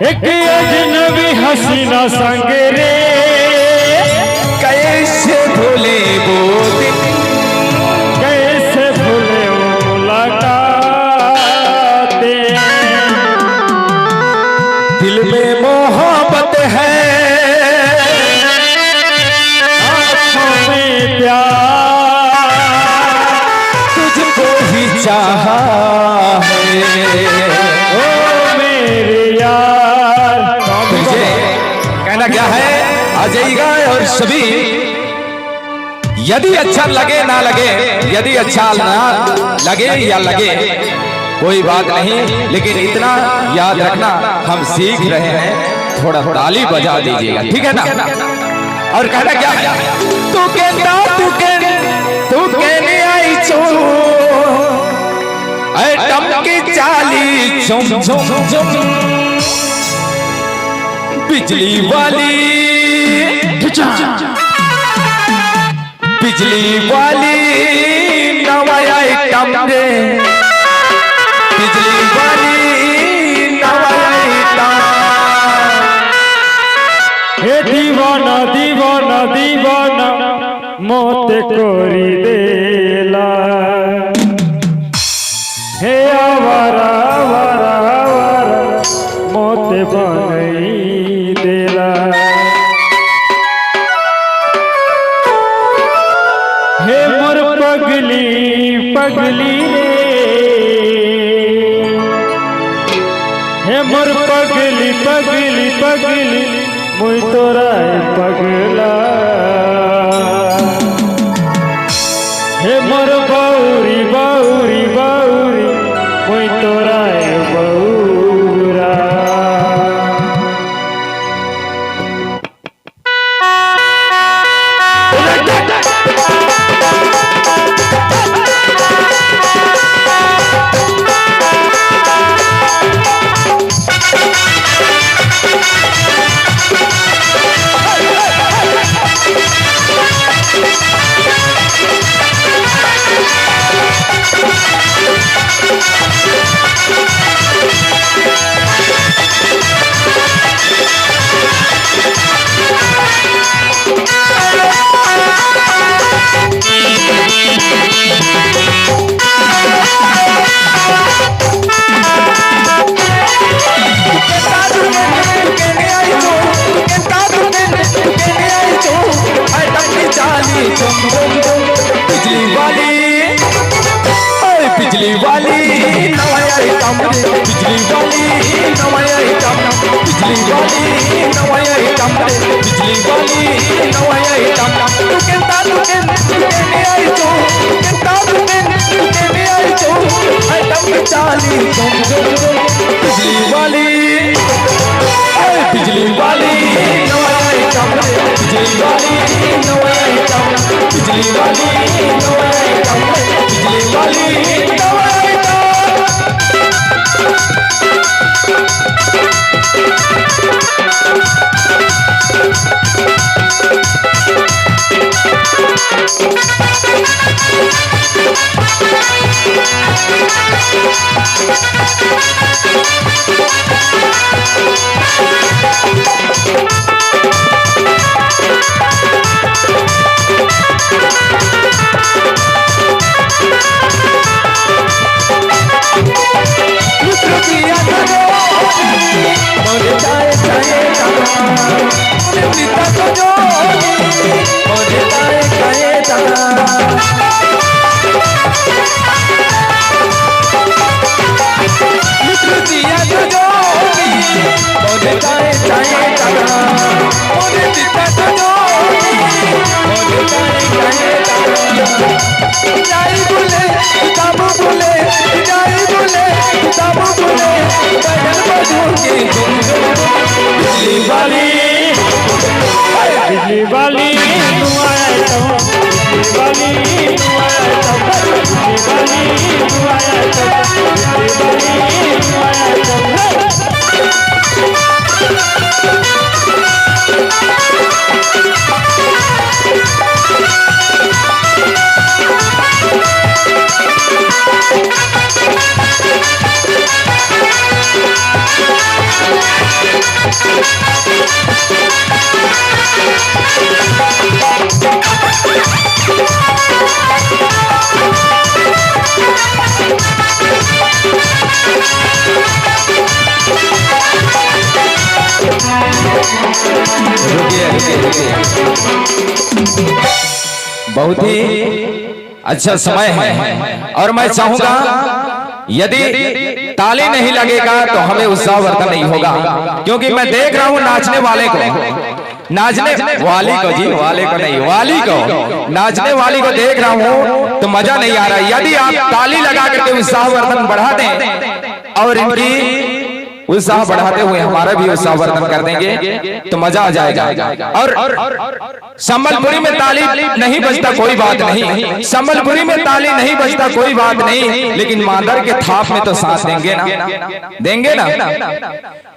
एक अजनबी हसीना संग रे कैसे भूले वो दिन, कैसे भूले वो मुलाकातें। दिल में मोहब्बत है, आँखों में प्यार, तुझको ही चाहा है। ओ मेरे यार। तुझे कहना क्या है, आ जाइएगा। और सभी यदि अच्छा लगे ना लगे, यदि अच्छा ना लगे या लगे कोई बात नहीं, लेकिन इतना याद रखना हम सीख रहे हैं, थोड़ा ताली बजा दीजिएगा, ठीक है ना। और कहना क्या है, तू कहना तू कहने आई चो टम की चाली झुम झुम झुम, बिजली वाली बिजली वाली नवाया आइटम रे, बिजली वाली नवाया आइटम। हे दीवाना दीवाना दीवाना मौत कोरी देला, हे आवारा आवारा आवारा मौत बनई देला। हे मोर पगली पगली रे, हे मोर पगली पगली पगली मुई तोरा पगला। हे मोर बाउरी बाउरी बाउरी मुई तोरा बौरा। बिजली वाली बिजली वाली नवाया आइटम, बिजली वाली नवाया आइटम, बिजली वाली नवाया आइटम, बिजली वाली नवाया आइटम। तू कहता कहने आई तो, कहता कहने आई तो आइटम चाली झुम झुम झुम, बिजली वाली बिजली वाली नवाया आइटम, बिजली वाली नवाया आइटम, बिजली वाली नवाया आइटम, बिजली वाली नवाया आइटम। बिजली वाली बिजली वाली तू आया तो, बिजली वाली तू आया तो, बिजली वाली तू आया तो, बिजली वाली तू आया तो। बहुत ही अच्छा समय है और मैं चाहूंगा यदि ताली नहीं लगेगा तो हमें उत्साहवर्धन नहीं होगा, क्योंकि मैं देख रहा हूं नाचने वाले को, नाचने वाली को जी, वाले को नहीं, वाली को, नाचने वाली को देख रहा हूं तो मजा नहीं आ रहा है। यदि आप ताली लगा करके उत्साहवर्धन बढ़ा दें और इनकी उत्साह बढ़ाते हुए हमारा भी उत्साहवर्धन कर देंगे तो मजा आ जाएगा। और संबलपुरी में ताली नहीं बजता कोई बात नहीं, संबलपुरी में ताली नहीं बजता कोई बात नहीं, लेकिन मादर के थाप में तो सांस देंगे ना, देंगे ना।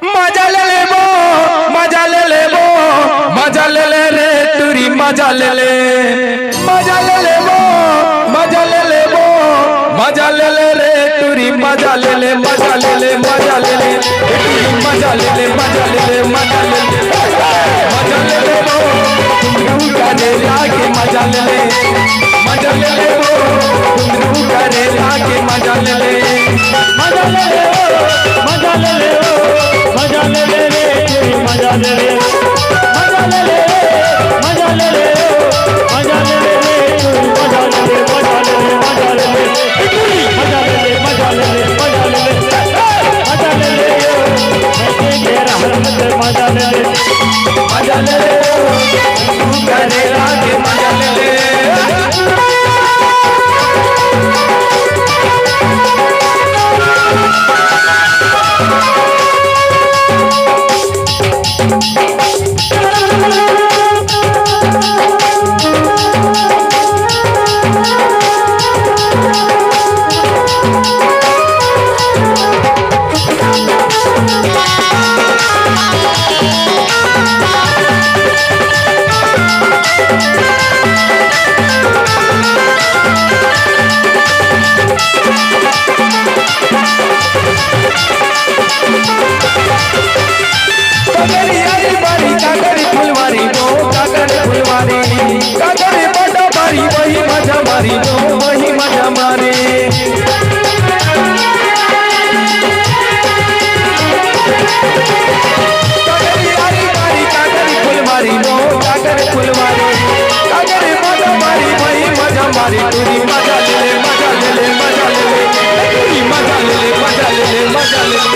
मजा ले ले वो, मजा ले ले वो, मजा ले ले रे तुरी, मजा ले ले, मजा ले ले वो, मजा ले ले वो, मजा ले ले रे तुरी, मजा ले ले, मजा ले ले, मजा ले ले, मजा ले ले, मजा ले ले, मजा ले ले, मजा ले ले वो, तुम करे लाके मजा ले ले, मजा ले ले वो, तुम करे लाके मजा ले ले, मजा ले ले ओ, मजा ले ले ओ, मजा ले ले रे तेरी, मजा ले ले, मजा ले ले, मजा ले ले ओ, मजा ले ले रे तेरी, मजा ले ले, मजा ले ले, मजा ले ले, मजा ले ले, मजा ले ले, मजा ले ले, मजा ले ले ओ, मैं तेरा रहमत मजा ले ले, मजा ले ले तू करे लाके मजा ले ले। वही मजा मारे कागरी फुलवारी नो कागरी फुलवारी कागरी मजा मारी वही मजा मारी तुरी मजा ले ले मजा ले ले मजा ले ले तुरी मजा ले ले मजा ले ले मजा ले ले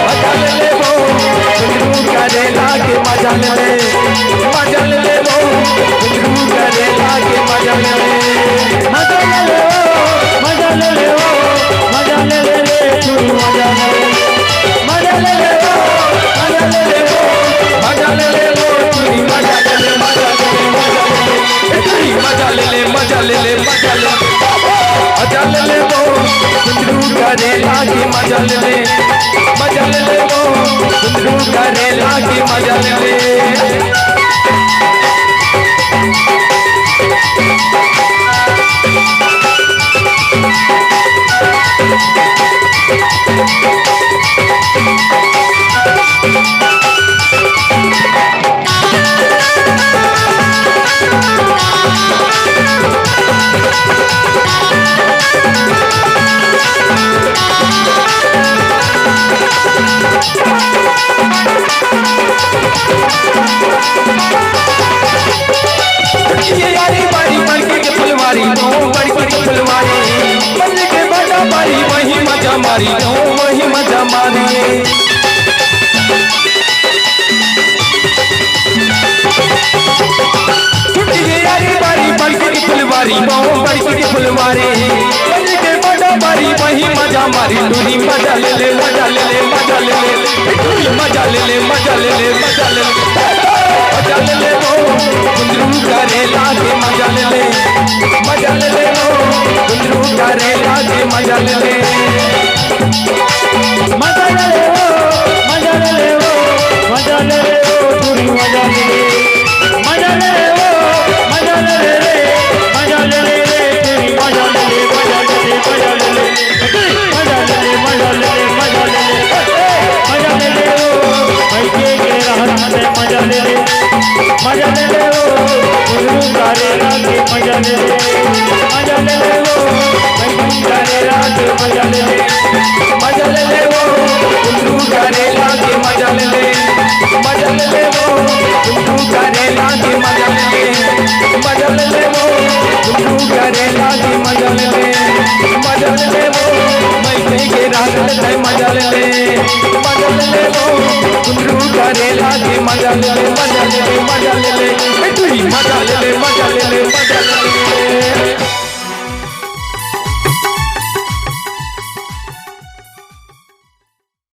मजा ले ले वो तुरू करे लाके मजा ले ले मजा ले ले वो तुरू करे लाके मजा ले ले मजा ले ले ओ, मजा ले ले ओ, मजा ले ले रे तेरी, मजा ले ले, मजा ले ले ओ, मजा ले ले ओ, मजा ले ले वो तुरी मजा ले ले मजा ले ले तुरी मजा ले ले मजा ले ले मजा ले मजा ले ले वो तुरू करे लाके मजा ले ले मजा ले ले वो तुरू करे लाके मजा ले ले। ये यारी बारी बड़की के फुलवारी नो बड़की के फुलवारी बल्ले के बड़ा बारी वही मजा मारी नो वही मजा मारी ये यारी बारी बड़की के फुलवारी नो बड़की के फुलवारी बल्ले के बड़ा बारी वही मजा मारी तुरी मजा ले ले मजा ले ले मजा ले ले तुरी मजा ले ले मजा ले ले मजा ले ले मजा ले ले वो कुंदरू करे लाके मजा ले ले मजा ले ले वो कुंदरू करे लाके मजा ले ले मजा ले ले ओ, मजा ले ले ओ, मजा ले ले ओ तेरी, मजा ले ले, मजा ले ले ओ, मजा ले ले रे, मजा ले ले रे तेरी, मजा ले ले, मजा ले ले, मजा ले ले, मजा ले ले, मजा ले ले, मजा ले ले, मजा ले ले ओ, मैं मजा ले ले वो घुंघरू करेला के मजा ले ले वो बैगन करेला के मजा ले ले वो घुंघरू करेला के मजा ले ले वो घुंघरू करेला के मजा ले ले वो घुंघरू करेला के मजा ले ले वो मैं के रात ले मजा ले वो घुंघरू करेला के मजा ले ले मजा ले ले तू ही मजा ले ले